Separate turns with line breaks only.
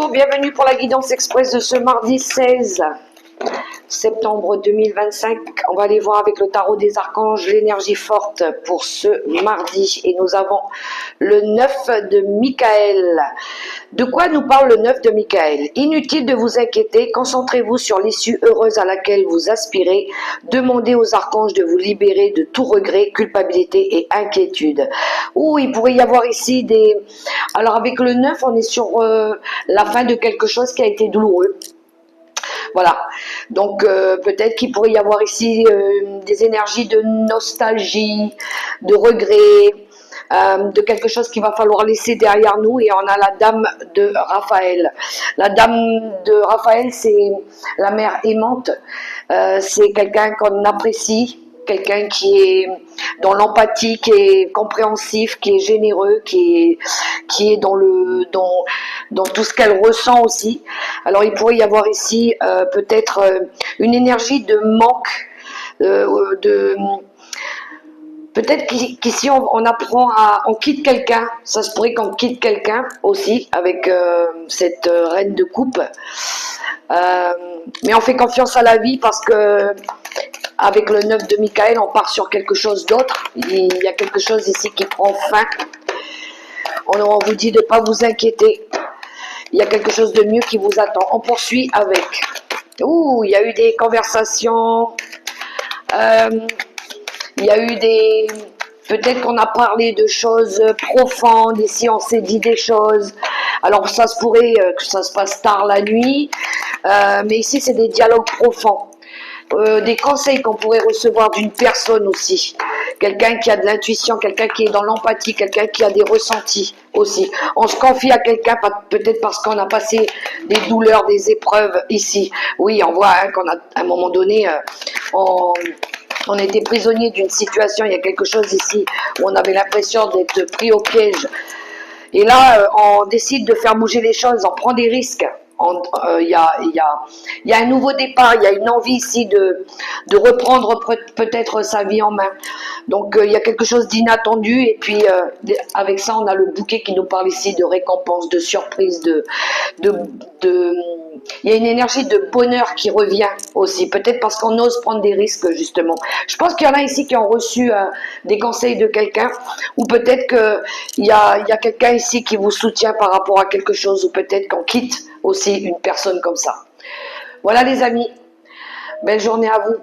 bonjour, bienvenue pour la guidance express de ce mardi 16 septembre 2025. On va aller voir avec le tarot des archanges l'énergie forte pour ce mardi. Et nous avons le 9 de Michael. De quoi nous parle le 9 de Michael? Inutile de vous inquiéter, concentrez-vous sur l'issue heureuse à laquelle vous aspirez. Demandez aux archanges de vous libérer de tout regret, culpabilité et inquiétude. Ou il pourrait y avoir ici des... Alors avec le 9, on est sur la fin de quelque chose qui a été douloureux. Voilà, donc peut-être qu'il pourrait y avoir ici des énergies de nostalgie, de regret, de quelque chose qu'il va falloir laisser derrière nous. Et on a la dame de Raphaël. La dame de Raphaël, c'est la mère aimante, c'est quelqu'un qu'on apprécie, quelqu'un qui est dans l'empathie, qui est compréhensif, qui est généreux, qui est dans tout ce qu'elle ressent aussi. Alors il pourrait y avoir ici peut-être une énergie de manque, peut-être qu'ici on apprend on quitte quelqu'un, ça se pourrait qu'on quitte quelqu'un aussi avec cette reine de coupe. Mais on fait confiance à la vie parce que avec le 9 de Michael, on part sur quelque chose d'autre. Il y a quelque chose ici qui prend fin. On vous dit de ne pas vous inquiéter. Il y a quelque chose de mieux qui vous attend. On poursuit avec. Ouh, il y a eu des conversations. Il y a eu des... Peut-être qu'on a parlé de choses profondes. Ici, on s'est dit des choses. Alors, ça se pourrait que ça se passe tard la nuit. Mais ici, c'est des dialogues profonds. Des conseils qu'on pourrait recevoir d'une personne aussi. Quelqu'un qui a de l'intuition, quelqu'un qui est dans l'empathie, quelqu'un qui a des ressentis aussi. On se confie à quelqu'un, peut-être parce qu'on a passé des douleurs, des épreuves ici. Oui, on voit qu'on a, à un moment donné, on était prisonnier d'une situation. Il y a quelque chose ici où on avait l'impression d'être pris au piège. Et là, on décide de faire bouger les choses, on prend des risques. Il y a un nouveau départ, il y a une envie ici de reprendre peut-être sa vie en main. Donc il y a quelque chose d'inattendu et puis avec ça on a le bouquet qui nous parle ici de récompense, de surprise, il y a une énergie de bonheur qui revient aussi, peut-être parce qu'on ose prendre des risques justement. Je pense qu'il y en a ici qui ont reçu des conseils de quelqu'un, ou peut-être qu'il y a quelqu'un ici qui vous soutient par rapport à quelque chose, ou peut-être qu'on quitte aussi une personne comme ça. Voilà les amis, belle journée à vous.